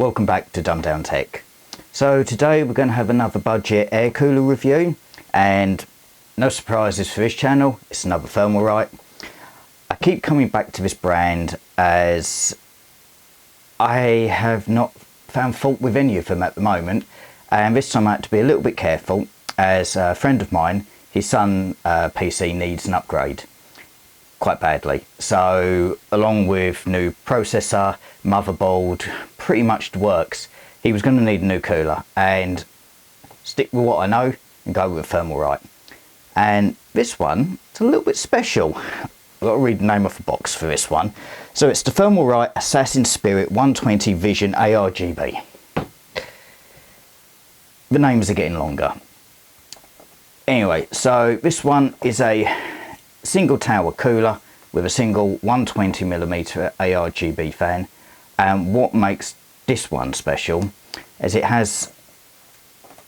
welcome back to Dumb Down Tech. So today we're going to have another budget air cooler review, and no surprises for this channel, it's another Thermalright. I keep coming back to this brand as I have not found fault with any of them at the moment, and this time I had to be a little bit careful as a friend of mine, his son PC needs an upgrade quite badly. So along with new processor, motherboard, pretty much the works, he was going to need a new cooler, and stick with what I know and go with a Thermalright. And this one, it's a little bit special. I've got to read the name off the box for this one. So it's the Thermalright Assassin Spirit 120 Vision ARGB. The names are getting longer. Anyway, so this one is a single tower cooler with a single 120mm ARGB fan, and what makes this one special is it has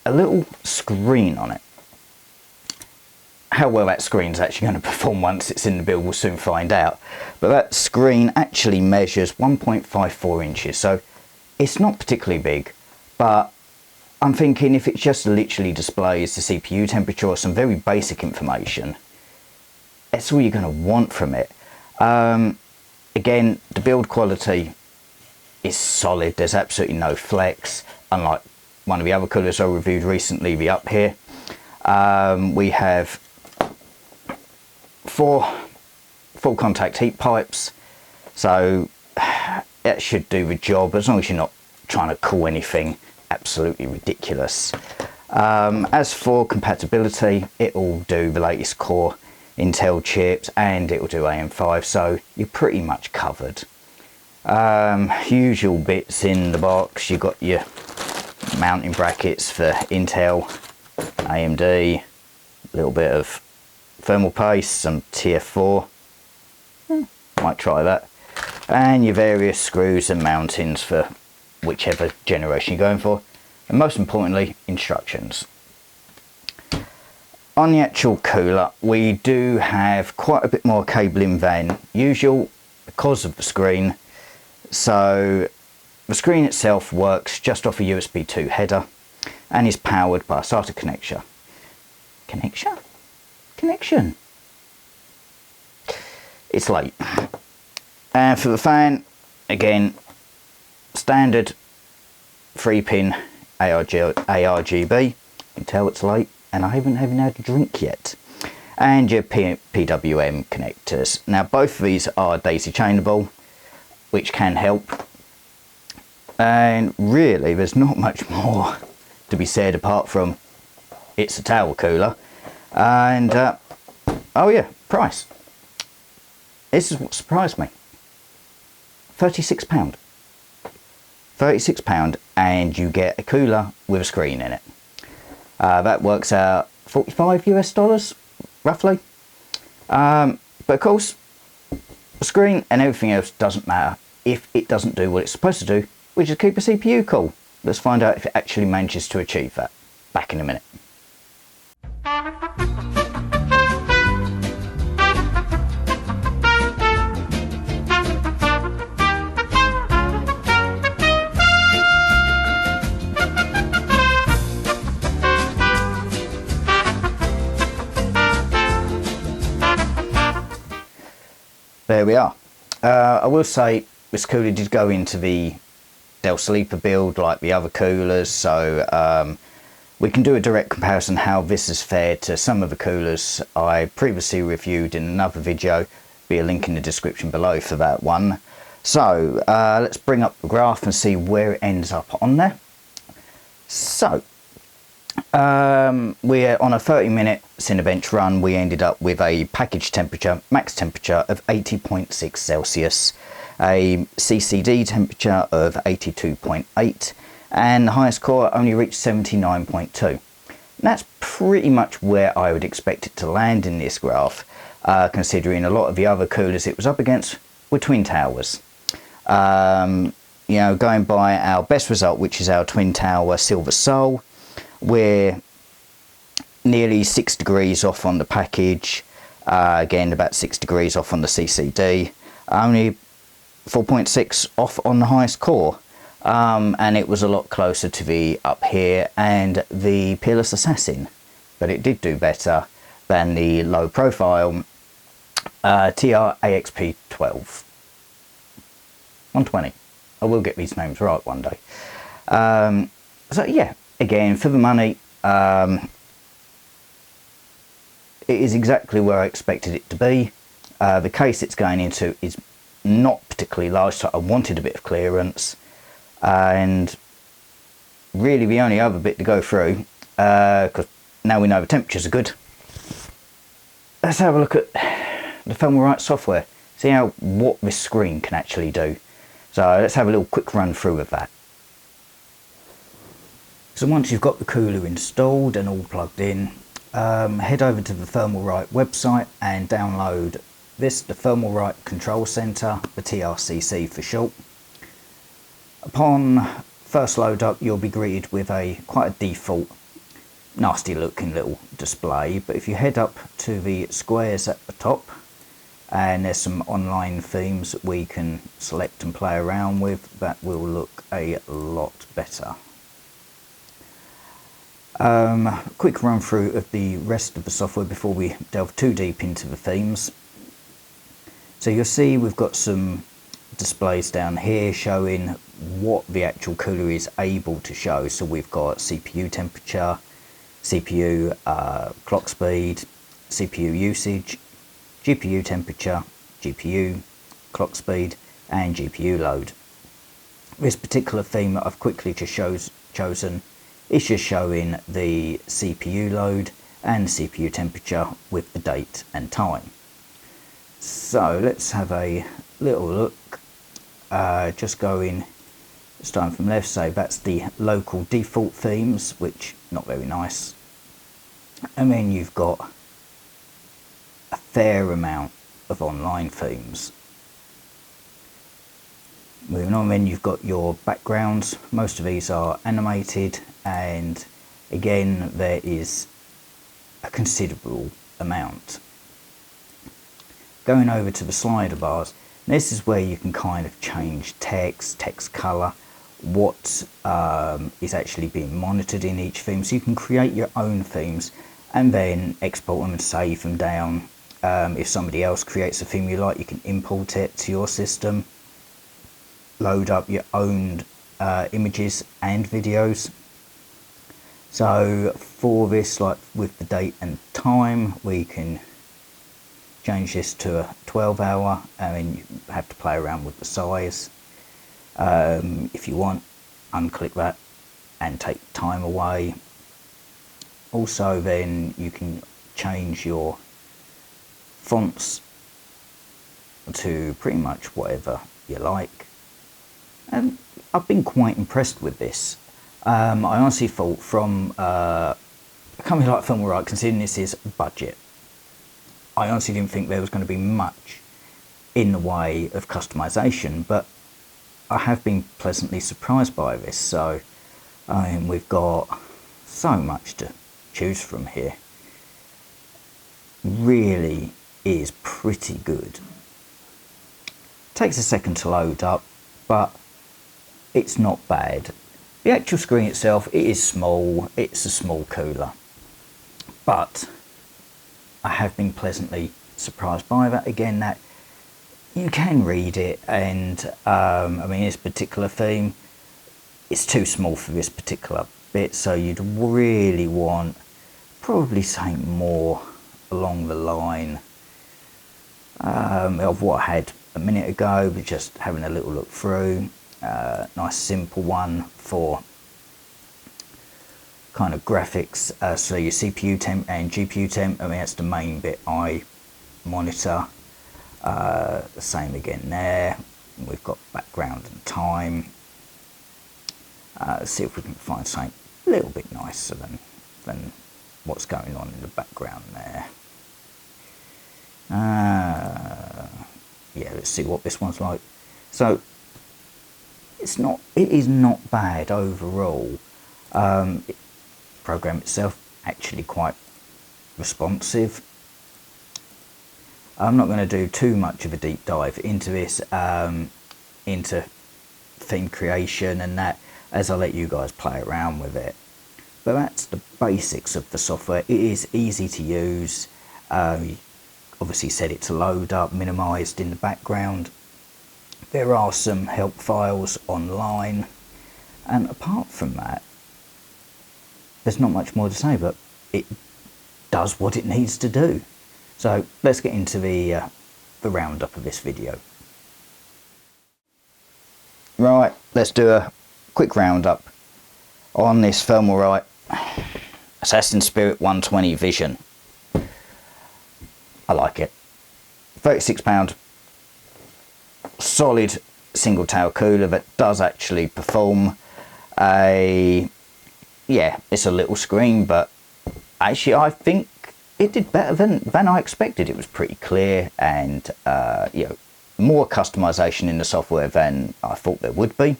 a little screen on it. How well that screen's actually going to perform once it's in the build, we'll soon find out, but that screen actually measures 1.54 inches, so it's not particularly big, but I'm thinking if it just literally displays the CPU temperature or some very basic information, that's all you're going to want from it. Again, the build quality is solid, there's absolutely no flex, unlike one of the other coolers I reviewed recently, the Up Here. We have 4 full contact heat pipes, so that should do the job as long as you're not trying to cool anything absolutely ridiculous. As for compatibility, it will do the latest core Intel chips and it will do AM5, so you're pretty much covered. Usual bits in the box, you've got your mounting brackets for Intel, AMD, a little bit of thermal paste, some TF4, might try that, and your various screws and mountings for whichever generation you're going for, and most importantly, instructions. On the actual cooler, we do have quite a bit more cabling than usual because of the screen. So the screen itself works just off a USB 2 header and is powered by a SATA connection. It's late. And for the fan, again, standard 3-pin ARGB. You can tell it's late and I haven't even had a drink yet. And your PWM connectors. Now both of these are daisy chainable, which can help. And really there's not much more to be said apart from it's a tower cooler. And oh yeah, price. This is what surprised me. £36. £36 and you get a cooler with a screen in it. That works out $45 US roughly. But of course the screen and everything else doesn't matter if it doesn't do what it's supposed to do, which is keep a CPU cool. Let's find out if it actually manages to achieve that. Back in a minute. There we are. I will say this cooler did go into the Dell Sleeper build like the other coolers, so we can do a direct comparison how this has fared to some of the coolers I previously reviewed in another video. Be a link in the description below for that one. So let's bring up the graph and see where it ends up on there. So we're on a 30-minute Cinebench run. We ended up with a package temperature, max temperature of 80.6 Celsius, a CCD temperature of 82.8, and the highest core only reached 79.2. That's pretty much where I would expect it to land in this graph, considering a lot of the other coolers it was up against were twin towers. You know, going by our best result, which is our twin tower Silver Soul, we're nearly 6 degrees off on the package, again about 6 degrees off on the CCD, only 4.6 off on the highest core. and it was a lot closer to the Up Here and the Peerless Assassin, but it did do better than the low profile TR AXP 12 120. I will get these names right one day. So yeah, again, for the money, it is exactly where I expected it to be. The case it's going into is not particularly large, so I wanted a bit of clearance. And really the only other bit to go through, because now we know the temperatures are good, let's have a look at the Thermalright software, see what this screen can actually do. So let's have a little quick run through of that. So once you've got the cooler installed and all plugged in, head over to the Thermalright website and download this, the Thermalright Control Center, the TRCC for short. Upon first load up, you'll be greeted with quite a default, nasty looking little display, but if you head up to the squares at the top, and there's some online themes that we can select and play around with, that will look a lot better. Quick run through of the rest of the software before we delve too deep into the themes. So you'll see we've got some displays down here showing what the actual cooler is able to show. So we've got CPU temperature, CPU clock speed, CPU usage, GPU temperature, GPU clock speed, and GPU load. This particular theme that I've quickly just chosen is just showing the CPU load and CPU temperature with the date and time. So let's have a little look. Just going, starting from left, so that's the local default themes, which not very nice. And then you've got a fair amount of online themes. Moving on, then you've got your backgrounds. Most of these are animated, and again there is a considerable amount. Going over to the slider bars, this is where you can kind of change text colour, what is actually being monitored in each theme, so you can create your own themes and then export them and save them down. If somebody else creates a theme you like, you can import it to your system, load up your own images and videos. So for this, like with the date and time, we can change this to a 12-hour, and then you have to play around with the size. If you want, unclick that and take time away. Also then you can change your fonts to pretty much whatever you like, and I've been quite impressed with this. I honestly thought from a company like Thermalright, considering this is budget, I honestly didn't think there was going to be much in the way of customization, but I have been pleasantly surprised by this. So we've got so much to choose from here. Really is pretty good. Takes a second to load up, but it's not bad. The actual screen itself, it is small, it's a small cooler, but I have been pleasantly surprised by that. Again, that you can read it, and I mean, this particular theme, it's too small for this particular bit, so you'd really want probably something more along the line of what I had a minute ago, but just having a little look through. Nice simple one for kind of graphics. So your CPU temp and GPU temp, I mean, that's the main bit I monitor. The same again there. We've got background and time. Let's see if we can find something a little bit nicer than what's going on in the background there. Yeah, let's see what this one's like. So it is not bad overall. Program itself actually quite responsive. I'm not going to do too much of a deep dive into this, into theme creation and that as I let you guys play around with it. But that's the basics of the software. It is easy to use. You obviously set it to load up, minimized in the background. There are some help files online, and apart from that, there's not much more to say, but it does what it needs to do. So let's get into the roundup of this video. Right, let's do a quick roundup on this Thermalright Assassin's Spirit 120 Vision. I like it. £36, solid single tail cooler that does actually perform. Yeah, it's a little screen, but actually I think it did better than I expected. It was pretty clear, and you know, more customization in the software than I thought there would be.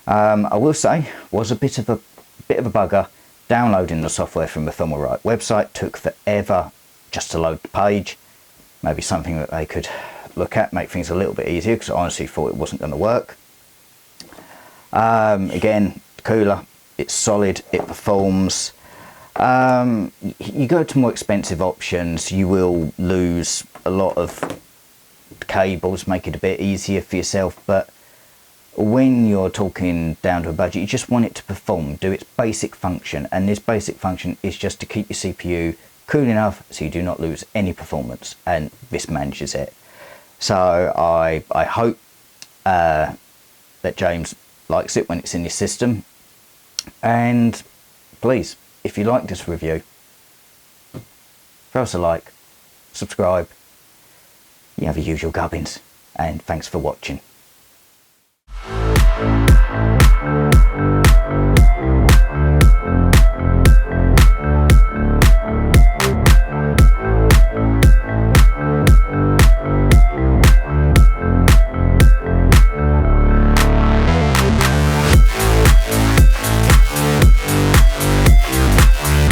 I will say, was a bit of a bugger. Downloading the software from the Thermalright website took forever just to load the page. Maybe something that they could look at, make things a little bit easier, because I honestly thought it wasn't going to work. Again, cooler, it's solid, it performs. You go to more expensive options, you will lose a lot of cables, make it a bit easier for yourself, but when you're talking down to a budget, you just want it to perform, do its basic function, and this basic function is just to keep your CPU cool enough so you do not lose any performance, and this manages it. So I hope that James likes it when it's in your system, and please, if you like this review, throw us a like, subscribe, you have the usual gubbins, and thanks for watching.